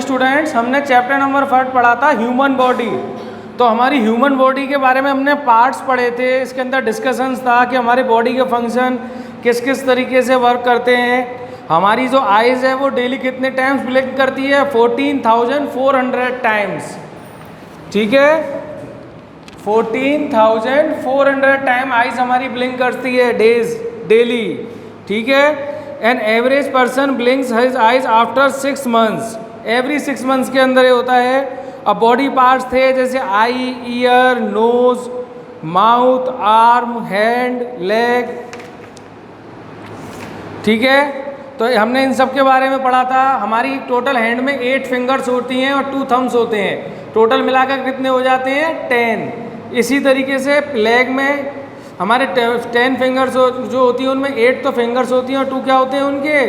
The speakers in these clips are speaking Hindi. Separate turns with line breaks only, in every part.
स्टूडेंट्स, हमने चैप्टर नंबर 5 पढ़ा था ह्यूमन बॉडी। तो हमारी ह्यूमन बॉडी के बारे में हमने पार्ट्स पढ़े थे। इसके अंदर डिस्कशंस था कि हमारी बॉडी के फंक्शन किस किस तरीके से वर्क करते हैं। हमारी जो आइज़ है वो डेली कितने टाइम्स ब्लिंक करती है? 14,400 टाइम्स। ठीक है, 14,400 टाइम आइज़ हमारी ब्लिंक करती है डेली। ठीक है, an average person blinks his eyes after 6 months. Every 6 months के अंदर ये होता है। अब बॉडी पार्ट्स थे जैसे eye, ear, nose, mouth, arm, hand, leg. ठीक है, तो हमने इन सब के बारे में पढ़ा था। हमारी टोटल हैंड में 8 फिंगर्स होती हैं और 2 थम्स होते हैं। टोटल मिलाकर कितने हो जाते हैं? 10। इसी तरीके से लेग में हमारे 10 फिंगर्स जो होती हैं उनमें 8 तो फिंगर्स होती हैं और 2 क्या होते हैं उनके?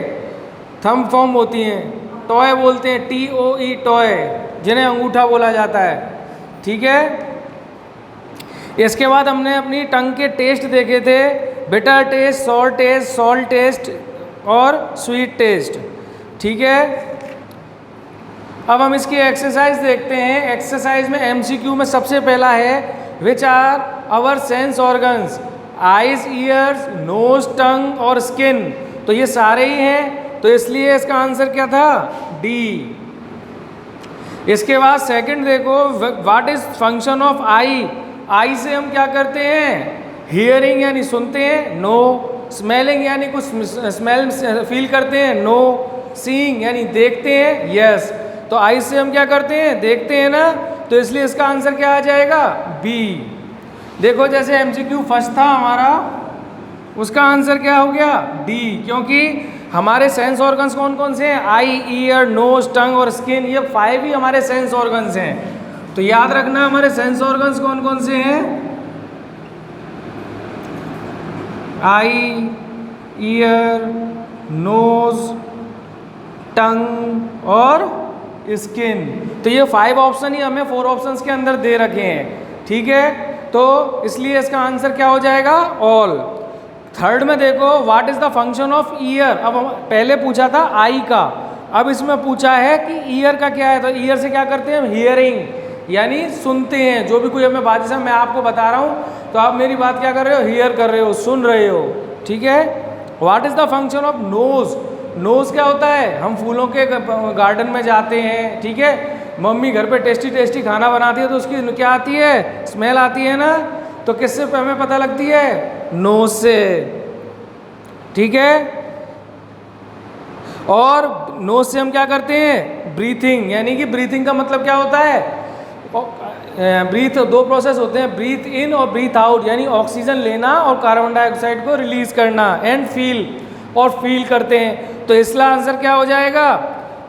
थंब फॉर्म होती हैं। टॉय बोलते हैं, TOE टॉय, जिन्हें अंगूठा बोला जाता है। ठीक है, इसके बाद हमने अपनी टंग के टेस्ट देखे थे, बिटर टेस्ट, सॉल्ट टेस्ट और स्वीट टेस्ट। ठीक है, अब हम इसकी एक्सरसाइज देखते हैं। एक्सरसाइज में MCQ में सबसे पहला है which are our sense organs? Eyes, ears, nose, tongue और स्किन। तो ये सारे ही हैं, तो इसलिए इसका आंसर क्या था? D। इसके बाद सेकंड देखो, व्हाट इज फंक्शन ऑफ आई? आई से हम क्या करते हैं? हियरिंग यानी सुनते हैं, नो। स्मेलिंग यानी कुछ स्मेल फील करते हैं, नो। सीइंग यानी देखते हैं, यस। तो आई से हम क्या करते हैं? देखते हैं ना, तो इसलिए इसका आंसर क्या आ जाएगा? B। देखो जैसे MCQ फर्स्ट था हमारा, उसका आंसर क्या हो गया? D, क्योंकि हमारे सेंस ऑर्गन्स कौन कौन से हैं? आई, ईयर, नोज, टंग और स्किन। ये 5 ही हमारे सेंस ऑर्गन्स हैं। तो याद रखना हमारे सेंस ऑर्गन्स कौन कौन से हैं? आई, ईयर, नोज, टंग और स्किन। तो ये 5 ऑप्शन ही हमें 4 ऑप्शंस के अंदर दे रखे हैं। ठीक है, तो इसलिए इसका आंसर क्या हो जाएगा? ऑल। थर्ड में देखो, what is the function of year? अब पहले पूछा था आई का, अब इसमें पूछा है कि ईयर का क्या है। तो ईयर से क्या करते हैं हम? हियरिंग यानी सुनते हैं। जो भी कोई हमें बात, जैसे मैं आपको बता रहा हूँ तो आप मेरी बात क्या कर रहे हो? हियर कर रहे हो, सुन रहे हो। ठीक है, what is the function of nose? Nose क्या होता है? हम फूलों के गार्डन में जाते हैं, ठीक है, मम्मी घर पे टेस्टी टेस्टी खाना बनाती है तो उसकी क्या आती है? स्मेल आती है ना। तो किससे हमें पता लगती है? नोज से। ठीक है, और नोज से हम क्या करते हैं? ब्रीथिंग, यानी कि ब्रीथिंग का मतलब क्या होता है? ब्रीथ 2 प्रोसेस होते हैं, ब्रीथ इन और ब्रीथ आउट, यानी ऑक्सीजन लेना और कार्बन डाइऑक्साइड को रिलीज करना। एंड फील, और फील करते हैं। तो इसका आंसर क्या हो जाएगा?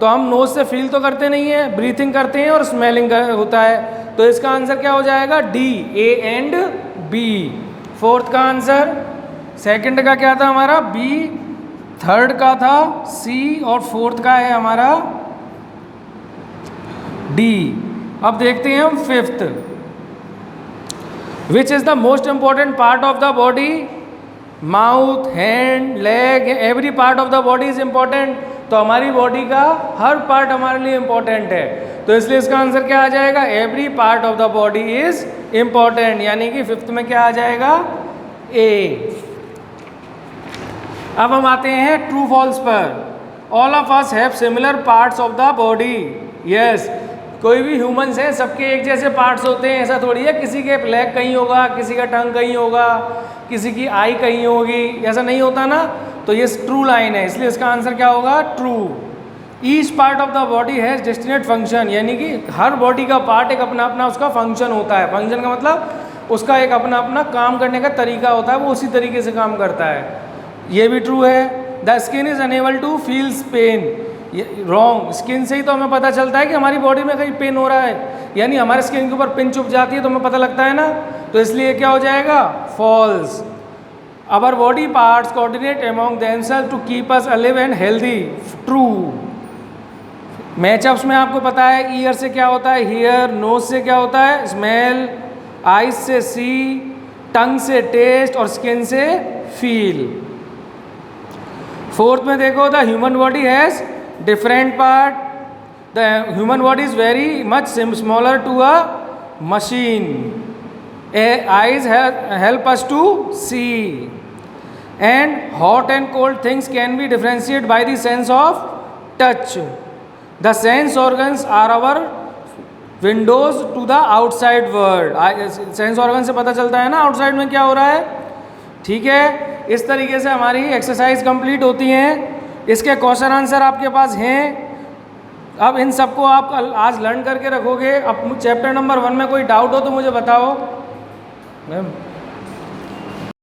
तो हम नोज से फील तो करते नहीं है, ब्रीथिंग करते हैं और स्मेलिंग होता है। तो इसका आंसर क्या हो जाएगा? D, A and B। Fourth का आंसर, सेकंड का क्या था हमारा? B, थर्ड का था C और फोर्थ का है हमारा D। अब देखते हैं हम fifth, which is the most important part of the body? Mouth, hand, leg, every part of the body is important. तो हमारी बॉडी का हर पार्ट हमारे लिए इंपॉर्टेंट है, तो इसलिए इसका आंसर क्या आ जाएगा? Every part of the body is important, यानी कि फिफ्थ में क्या आ जाएगा? A। अब हम आते हैं ट्रू फॉल्स पर। All of us have similar parts of the body. Yes, कोई भी ह्यूमंस हैं, सबके एक जैसे पार्ट्स होते हैं, ऐसा थोड़ी है किसी के लेग कहीं होगा, किसी का टंग कहीं होगा, किसी की आई कहीं होगी, ऐसा नहीं होता ना। तो ये ट्रू लाइन है, इसलिए इसका आंसर क्या होगा? True. Each part of the body has destinate function, यानी कि हर बॉडी का पार्ट एक अपना अपना उसका फंक्शन होता है। फंक्शन का मतलब उसका एक अपना अपना काम करने का तरीका होता है, वो उसी तरीके से काम करता है। ये भी ट्रू है। The skin is unable to feels pain. Wrong, skin से ही तो हमें पता चलता है कि हमारी बॉडी में कहीं पेन हो रहा है, यानी हमारे स्किन के ऊपर पिन चुभ जाती है तो हमें पता लगता है ना। तो इसलिए क्या हो जाएगा? False. Our body parts coordinate among themselves to keep us alive and healthy. True. Matchups में आपको पता है, ईयर से क्या होता है? हियर, नोज से क्या होता है? स्मेल, आइज से सी, टंग से टेस्ट और स्किन से फील। फोर्थ में देखो, the human body has different part. The human body is very much smaller to a machine. Eyes help us to see, and hot and cold things can be differentiated by the sense of touch. The sense organs are our windows to the outside world. Sense organ से पता चलता है ना आउटसाइड में क्या हो रहा है. ठीक है, इस तरीके से हमारी एक्सरसाइज कंप्लीट होती हैं. इसके क्वेश्चन आंसर आपके पास हैं. अब इन सबको आप आज लर्न करके रखोगे. अब चैप्टर नंबर 1 में कोई डाउट हो तो मुझे बताओ मैम.